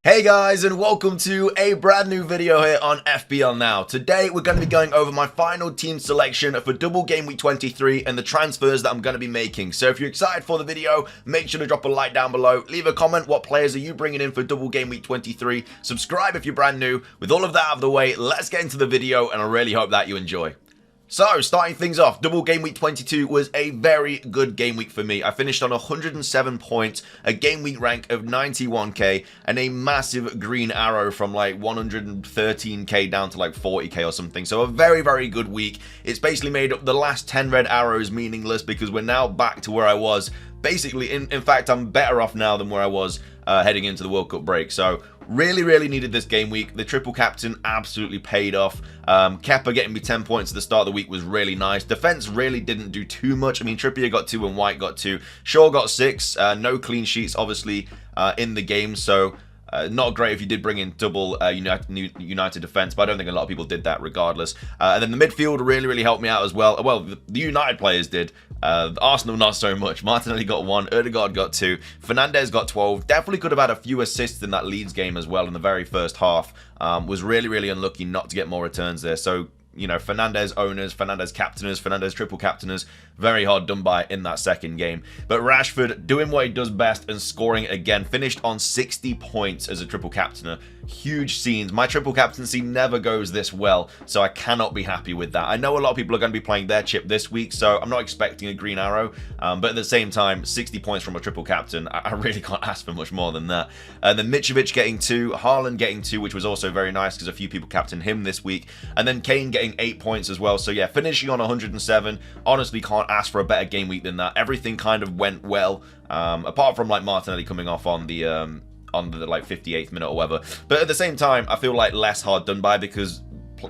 Hey guys, and welcome to a brand new video here on FPL Now. Today we're going to be going over my final team selection for Double Gameweek 23 and the transfers that I'm going to be making. So if you're excited for the video, make sure to drop a like down below, leave a comment, what players are you bringing in for Double Gameweek 23, subscribe if you're brand new. With all of that out of the way, let's get into the video and I really hope that you enjoy. So, starting things off, Double Game Week 22 was a very good game week for me. I finished on 107 points, a game week rank of 91k, and a massive green arrow from like 113k down to like 40k or something. So a very, very good week. It's basically made up the last 10 red arrows meaningless because we're now back to where I was. Basically, in fact, I'm better off now than where I was heading into the World Cup break. So really needed this game week. The triple captain absolutely paid off. Kepa getting me 10 points at the start of the week was really nice. Defense really didn't do too much. I mean, Trippier got 2 and White got 2. Shaw got 6. No clean sheets, obviously, in the game. So not great if you did bring in double United defense, but I don't think a lot of people did that regardless. And then the midfield really helped me out as well. Well, the United players did. Arsenal not so much. Martinelli got 1, Odegaard got 2, Fernandes got 12. Definitely could have had a few assists in that Leeds game as well in the very first half. Was really unlucky not to get more returns there. So, you know, Fernandes owners, Fernandes captainers, Fernandes triple captainers, very hard done by in that second game. But Rashford doing what he does best and scoring again. Finished on 60 points as a triple captainer. Huge scenes. My triple captaincy never goes this well, so I cannot be happy with that. I know a lot of people are going to be playing their chip this week, so I'm not expecting a green arrow. But at the same time, 60 points from a triple captain, I really can't ask for much more than that. And then Mitrovic getting 2, Haaland getting 2, which was also very nice because a few people captained him this week. And then Kane getting 8 points as well. So yeah, finishing on 107. Honestly, can't ask for a better game week than that. Everything kind of went well, apart from like Martinelli coming off on the like 58th minute or whatever. But at the same time, I feel like less hard done by because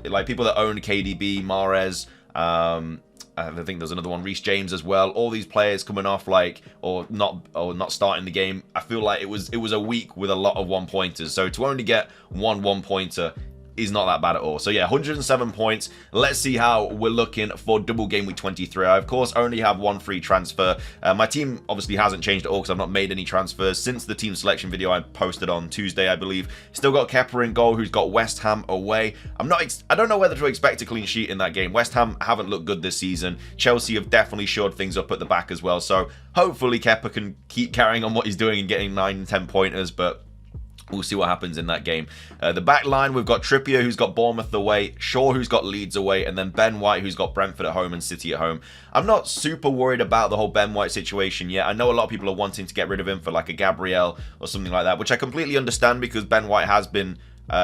like people that own KDB, Mahrez, I think there's another one, Reece James as well. All these players coming off like or not starting the game. I feel like it was a week with a lot of 1-pointers. So to only get one 1-pointer is not that bad at all. So yeah, 107 points. Let's see how we're looking for Double Game Week 23. I, of course, only have 1 free transfer. My team obviously hasn't changed at all because I've not made any transfers since the team selection video I posted on Tuesday, I believe. Still got Kepa in goal, who's got West Ham away. I don't know whether to expect a clean sheet in that game. West Ham haven't looked good this season. Chelsea have definitely shored things up at the back as well. So hopefully Kepa can keep carrying on what he's doing and getting 9 and 10 pointers, but we'll see what happens in that game. The back line, we've got Trippier, who's got Bournemouth away, Shaw, who's got Leeds away, and then Ben White, who's got Brentford at home and City at home. I'm not super worried about the whole Ben White situation yet. I know a lot of people are wanting to get rid of him for like a Gabriel or something like that, which I completely understand because Ben White has been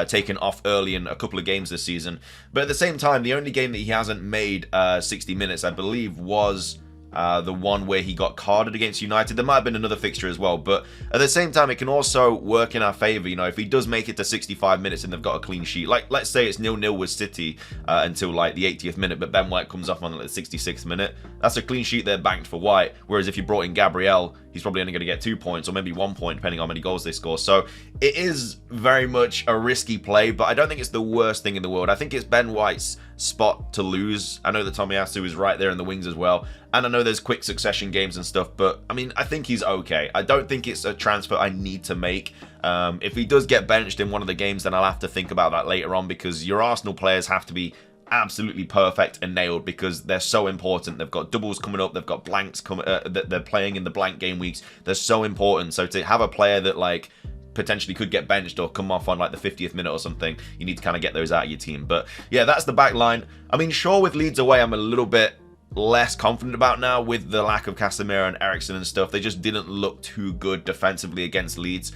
taken off early in a couple of games this season. But at the same time, the only game that he hasn't made 60 minutes, I believe, was the one where he got carded against United. There might have been another fixture as well, but at the same time, it can also work in our favour. You know, if he does make it to 65 minutes and they've got a clean sheet, like let's say it's 0-0 with City until like the 80th minute, but Ben White comes off on like the 66th minute, that's a clean sheet there banked for White. Whereas if you brought in Gabriel, he's probably only going to get 2 points or maybe 1 point depending on how many goals they score. So it is very much a risky play, but I don't think it's the worst thing in the world. I think it's Ben White's spot to lose. I know that Tomiyasu is right there in the wings as well, and I know there's quick succession games and stuff, but I mean, I think he's okay. I don't think it's a transfer I need to make. If he does get benched in one of the games, then I'll have to think about that later on because your Arsenal players have to be absolutely perfect and nailed because they're so important. They've got doubles coming up, they've got blanks coming that they're playing in the blank game weeks. They're so important. So to have a player that like potentially could get benched or come off on like the 50th minute or something, you need to kind of get those out of your team. But yeah, that's the back line. I mean, sure, with Leeds away, I'm a little bit less confident about now with the lack of Casemiro and Eriksen and stuff. They just didn't look too good defensively against Leeds.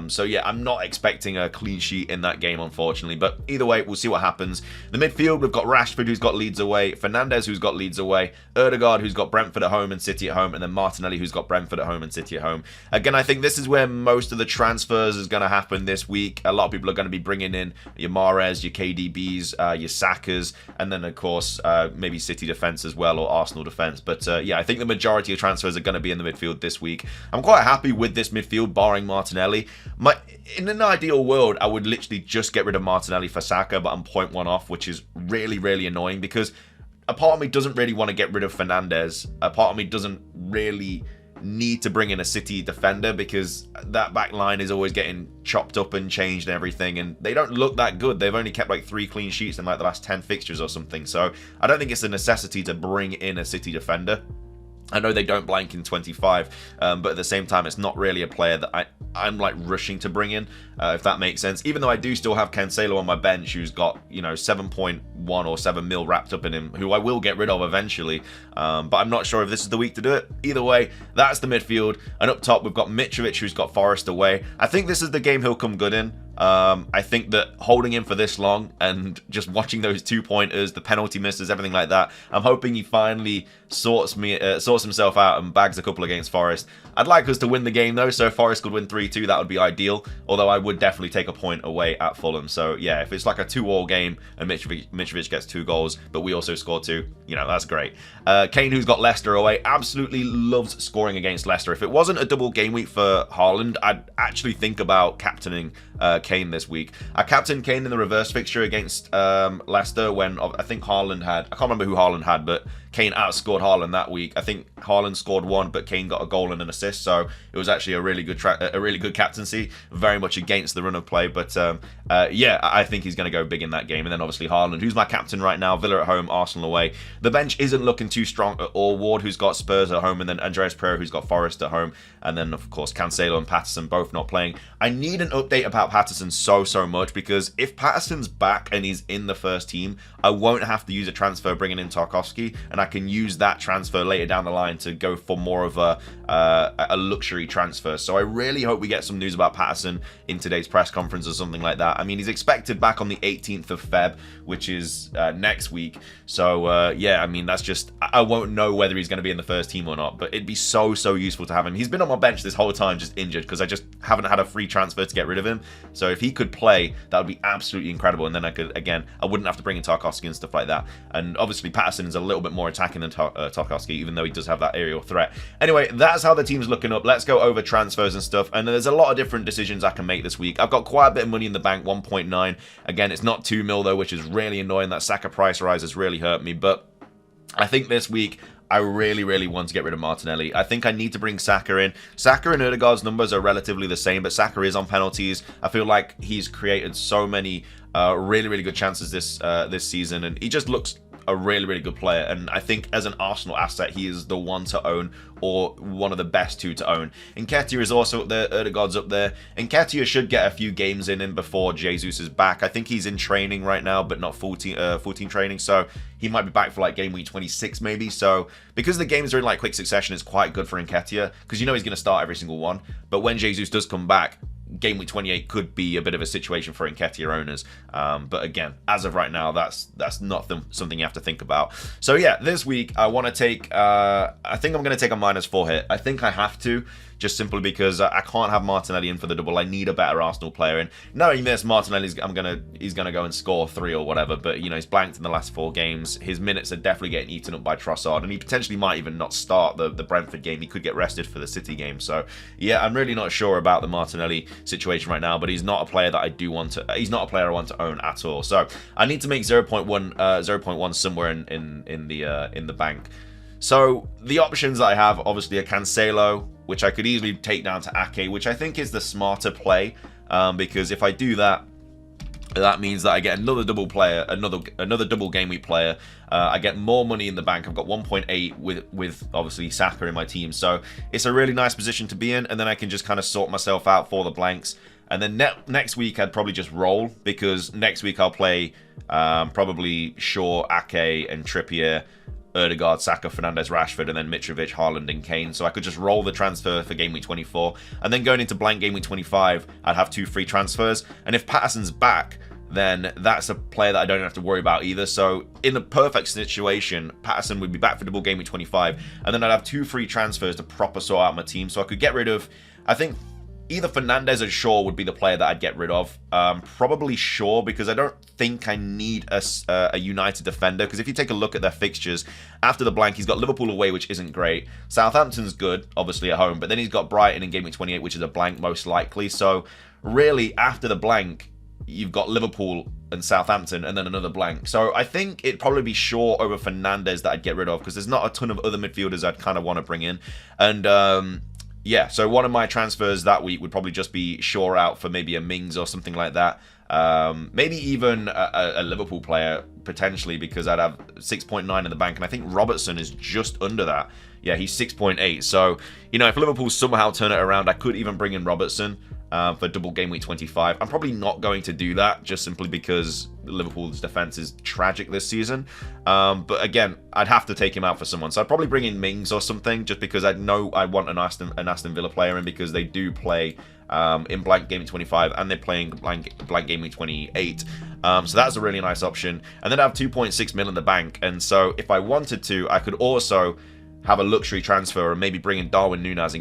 So yeah, I'm not expecting a clean sheet in that game, unfortunately. But either way, we'll see what happens. The midfield, we've got Rashford, who's got Leeds away, Fernandes, who's got Leeds away, Odegaard, who's got Brentford at home and City at home, and then Martinelli, who's got Brentford at home and City at home. Again, I think this is where most of the transfers is going to happen this week. A lot of people are going to be bringing in your Mahrez, your KDBs, your Sakas, and then, of course, maybe City defense as well, or Arsenal defense. But yeah, I think the majority of transfers are going to be in the midfield this week. I'm quite happy with this midfield, barring Martinelli. In an ideal world, I would literally just get rid of Martinelli for Saka, but I'm 0.1 off, which is really annoying because a part of me doesn't really want to get rid of Fernandes. A part of me doesn't really need to bring in a City defender because that back line is always getting chopped up and changed and everything, and they don't look that good. They've only kept like 3 clean sheets in like the last 10 fixtures or something, so I don't think it's a necessity to bring in a City defender. I know they don't blank in 25, but at the same time, it's not really a player that I'm like rushing to bring in, if that makes sense. Even though I do still have Cancelo on my bench, who's got, you know, 7.1 or 7 mil wrapped up in him, who I will get rid of eventually, but I'm not sure if this is the week to do it. Either way, that's the midfield, and up top, we've got Mitrovic, who's got Forest away. I think this is the game he'll come good in. I think that holding him for this long and just watching those 2-pointers, the penalty misses, everything like that, I'm hoping he finally sorts himself out and bags a couple against Forest. I'd like us to win the game though, so if Forest could win 3-2, that would be ideal, although I would definitely take a point away at Fulham. So yeah, if it's like a 2-all game and Mitrovic gets 2 goals, but we also score 2, you know, that's great. Kane, who's got Leicester away, absolutely loves scoring against Leicester. If it wasn't a double game week for Haaland, I'd actually think about captaining Kane this week. I captained Kane in the reverse fixture against Leicester when I think Haaland had, I can't remember who Haaland had, but Kane outscored Haaland that week. I think Haaland scored 1, but Kane got a goal and an assist, so it was actually a really good captaincy, very much against the run of play, but yeah, I think he's going to go big in that game. And then obviously Haaland, who's my captain right now, Villa at home, Arsenal away. The bench isn't looking too strong at all. Ward, who's got Spurs at home, and then Andreas Pereira, who's got Forest at home, and then of course Cancelo and Patterson both not playing. I need an update about Patterson so much, because if Patterson's back and he's in the first team, I won't have to use a transfer bringing in Tarkowski, and I can use that transfer later down the line to go for more of a luxury transfer. So I really hope we get some news about Patterson in today's press conference or something like that. I mean, he's expected back on the 18th of Feb, which is next week. So yeah, I mean, that's just, I won't know whether he's going to be in the first team or not, but it'd be so useful to have him. He's been on my bench this whole time, just injured, because I just haven't had a free transfer to get rid of him. So if he could play, that would be absolutely incredible. And then I could, again, I wouldn't have to bring in Tarkowski and stuff like that. And obviously Patterson is a little bit more attacking than Tarkowski, even though he does have that aerial threat. Anyway, that's how the team's looking up. Let's go over transfers and stuff. And there's a lot of different decisions I can make this week. I've got quite a bit of money in the bank, 1.9. Again, it's not 2 mil though, which is really annoying. That Saka price rise has really hurt me. But I think this week, I really want to get rid of Martinelli. I think I need to bring Saka in. Saka and Ødegaard's numbers are relatively the same, but Saka is on penalties. I feel like he's created so many really good chances this season, and he just looks a really good player. And I think as an Arsenal asset, he is the one to own, or one of the best 2 to own. Nketiah is also up there, Ødegaard's up there. Nketiah should get a few games in before Jesus is back. I think he's in training right now, but not full team training, so he might be back for like game week 26 maybe. So because the games are in like quick succession, it's quite good for Nketiah, because you know he's going to start every single one. But when Jesus does come back, game week 28 could be a bit of a situation for Nketiah owners. But again, as of right now, that's not something you have to think about. So yeah, this week I want to take, I think I'm going to take a -4 hit. I think I have to, just simply because I can't have Martinelli in for the double. I need a better Arsenal player. And knowing this, Martinelli's he's gonna go and score 3 or whatever. But you know, he's blanked in the last 4 games. His minutes are definitely getting eaten up by Trossard, and he potentially might even not start the Brentford game. He could get rested for the City game. So yeah, I'm really not sure about the Martinelli situation right now. But he's not a player that I do want to. He's not a player I want to own at all. So I need to make 0.1 somewhere in the bank. So the options that I have obviously are Cancelo, which I could easily take down to Ake, which I think is the smarter play, because if I do that, that means that I get another double player, another double game week player. I get more money in the bank. I've got 1.8 with obviously Saka in my team, so it's a really nice position to be in. And then I can just kind of sort myself out for the blanks. And then next week I'd probably just roll, because next week I'll play probably Shaw, Ake, and Trippier, Ødegaard, Saka, Fernandes, Rashford, and then Mitrovic, Haaland, and Kane. So I could just roll the transfer for game week 24. And then going into blank game week 25, I'd have 2 free transfers. And if Patterson's back, then that's a player that I don't have to worry about either. So in the perfect situation, Patterson would be back for double game week 25. And then I'd have 2 free transfers to proper sort out my team. So I could get rid of, I think, either Fernandes or Shaw would be the player that I'd get rid of. Probably Shaw, because I don't think I need a United defender. Because if you take a look at their fixtures, after the blank, he's got Liverpool away, which isn't great. Southampton's good, obviously, at home. But then he's got Brighton in game week 28, which is a blank most likely. So really, after the blank, you've got Liverpool and Southampton and then another blank. So I think it'd probably be Shaw over Fernandes that I'd get rid of, because there's not a ton of other midfielders I'd kind of want to bring in. And yeah, so one of my transfers that week would probably just be Shaw out for maybe a Mings or something like that. Maybe even a Liverpool player, potentially, because I'd have 6.9 in the bank, and I think Robertson is just under that. Yeah, he's 6.8. So, you know, if Liverpool somehow turn it around, I could even bring in Robertson for double game week 25. I'm probably not going to do that, just simply because Liverpool's defense is tragic this season. But again, I'd have to take him out for someone. So I'd probably bring in Mings or something, just because I know I want an Aston Villa player in, because they do play in blank game week 25, and they're playing blank game week 28. So that's a really nice option. And then I have 2.6 mil in the bank. And so if I wanted to, I could also have a luxury transfer and maybe bring in Darwin Núñez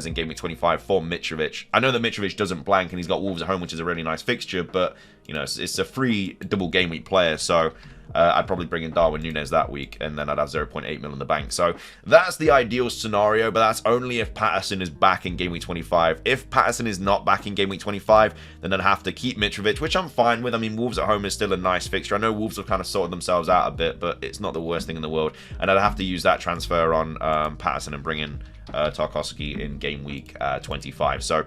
in game week 25 for Mitrovic. I know that Mitrovic doesn't blank and he's got Wolves at home, which is a really nice fixture, but you know, it's a free double game week player, so I'd probably bring in Darwin Núñez that week, and then I'd have 0.8 mil in the bank. So that's the ideal scenario, but that's only if Patterson is back in game week 25. If Patterson is not back in game week 25, then I'd have to keep Mitrovic, which I'm fine with. I mean, Wolves at home is still a nice fixture. I know Wolves have kind of sorted themselves out a bit, but it's not the worst thing in the world. And I'd have to use that transfer on Patterson and bring in Tarkowski in game week 25. So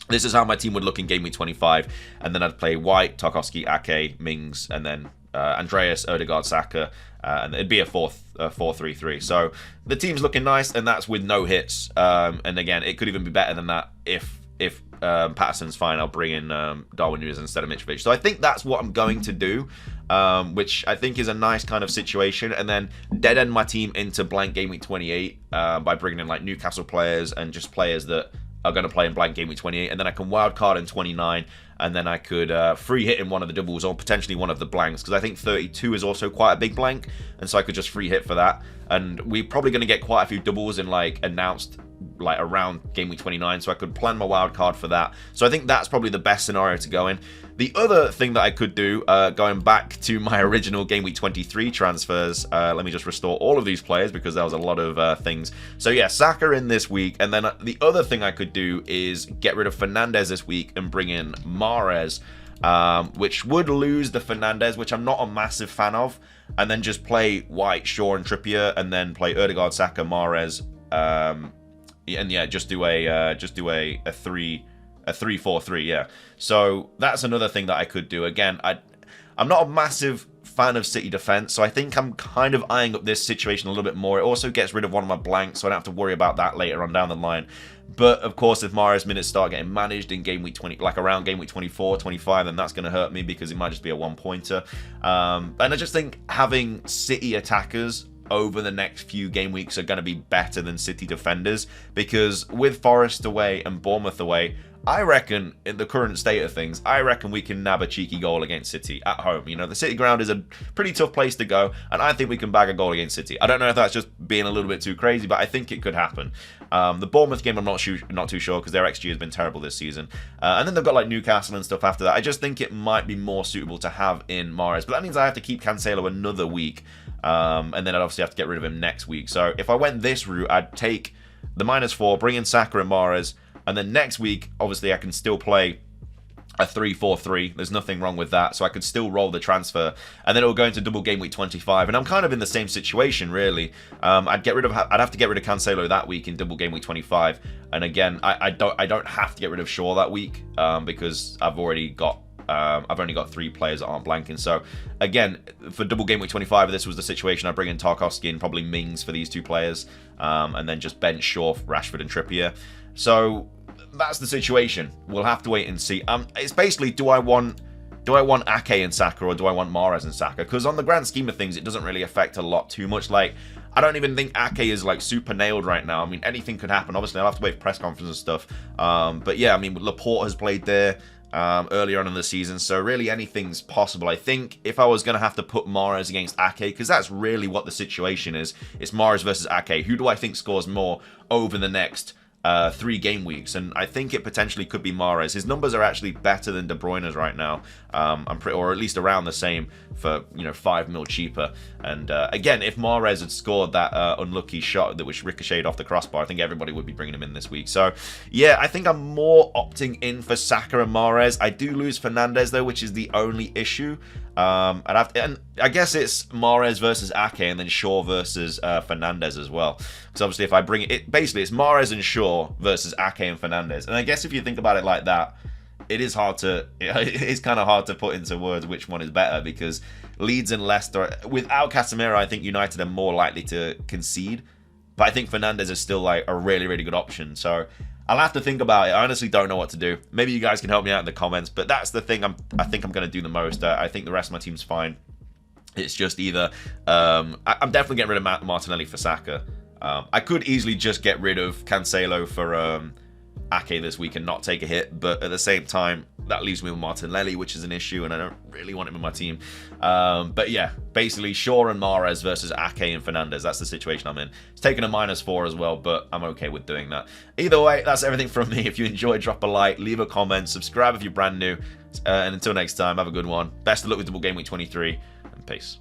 this is how my team would look in game week 25, and then I'd play White, Tarkowski, Ake, Mings, and then Andreas, Odegaard, Saka, and it'd be a 4-3-3. So the team's looking nice, and that's with no hits. And again, it could even be better than that if Patterson's fine. I'll bring in Darwin Núñez instead of Mitrovic. So I think that's what I'm going to do, which I think is a nice kind of situation. And then dead end my team into blank game week 28 by bringing in like Newcastle players and just players that are going to play in blank game week 28, and then I can wildcard in 29, and then I could free hit in one of the doubles or potentially one of the blanks, because I think 32 is also quite a big blank, and so I could just free hit for that. And we're probably going to get quite a few doubles in like announced like around game week 29, so I could plan my wild card for that. So I think that's probably the best scenario to go in. The other thing that I could do, going back to my original game week 23 transfers, let me just restore all of these players because there was a lot of things. So yeah, Saka in this week, and then the other thing I could do is get rid of Fernandes this week and bring in Mahrez, which would lose the Fernandes, which I'm not a massive fan of, and then just play White, Shaw, and Trippier, and then play Odegaard, Saka, Mahrez, and yeah, just do a 3-4-3, yeah. So that's another thing that I could do. Again, I'm not a massive fan of City defense, so I think I'm kind of eyeing up this situation a little bit more. It also gets rid of one of my blanks, so I don't have to worry about that later on down the line. But of course, if Mahrez minutes start getting managed in game week 20, like around game week 24, 25, then that's going to hurt me because it might just be a one-pointer. And I just think having City attackers over the next few game weeks are going to be better than City defenders, because with Forest away and Bournemouth away, I reckon, in the current state of things, I reckon we can nab a cheeky goal against City at home. You know, the City ground is a pretty tough place to go, and I think we can bag a goal against City. I don't know if that's just being a little bit too crazy, but I think it could happen. The Bournemouth game, I'm not too sure, because their XG has been terrible this season. And then they've got like Newcastle and stuff after that. I just think it might be more suitable to have in Mahrez, but that means I have to keep Cancelo another week, and then I'd obviously have to get rid of him next week. So if I went this route, I'd take the -4, bring in Saka and Mahrez, and then next week, obviously, I can still play a 3-4-3. There's nothing wrong with that, so I could still roll the transfer, and then it'll go into double game week 25. And I'm kind of in the same situation, really. I'd have to get rid of Cancelo that week in double game week 25. And again, I don't have to get rid of Shaw that week because I've only got 3 players that aren't blanking. So again, for double game week 25, this was the situation. I bring in Tarkowski and probably Mings for these 2 players, and then just bench Shaw, Rashford, and Trippier. So that's the situation. We'll have to wait and see. It's basically, do I want Ake and Saka, or do I want Mahrez and Saka? Because on the grand scheme of things, it doesn't really affect a lot too much. Like, I don't even think Ake is like super nailed right now. I mean, anything could happen. Obviously, I'll have to wait for press conference and stuff. But yeah, I mean, Laporte has played there earlier on in the season, so really anything's possible. I think if I was going to have to put Mahrez against Ake, because that's really what the situation is. It's Mahrez versus Ake. Who do I think scores more over the next 3 game weeks, and I think it potentially could be Mahrez. His numbers are actually better than De Bruyne's right now. Or at least around the same for 5 mil cheaper. And again, if Mahrez had scored that unlucky shot that was ricocheted off the crossbar, I think everybody would be bringing him in this week. So yeah, I think I'm more opting in for Saka and Mahrez. I do lose Fernandes though, which is the only issue. And I guess it's Mahrez versus Ake, and then Shaw versus Fernandes as well. Because obviously, if I bring it, basically it's Mahrez and Shaw versus Ake and Fernandes. And I guess if you think about it like that, it is hard to, it's kind of hard to put into words which one is better, because Leeds and Leicester, without Casemiro, I think United are more likely to concede. But I think Fernandes is still like a really, really good option. So I'll have to think about it. I honestly don't know what to do. Maybe you guys can help me out in the comments, but that's the thing I think I'm going to do the most. I think the rest of my team's fine. It's just either... I'm definitely getting rid of Martinelli for Saka. I could easily just get rid of Cancelo for Ake this week and not take a hit, but at the same time, that leaves me with Martinelli, which is an issue, and I don't really want him in my team. But yeah, basically Shaw and Mahrez versus Ake and Fernandes. That's the situation I'm in. It's taken a -4 as well, but I'm okay with doing that. Either way, that's everything from me. If you enjoyed, drop a like, leave a comment, subscribe if you're brand new, and until next time, have a good one. Best of luck with Double Gameweek 23, and peace.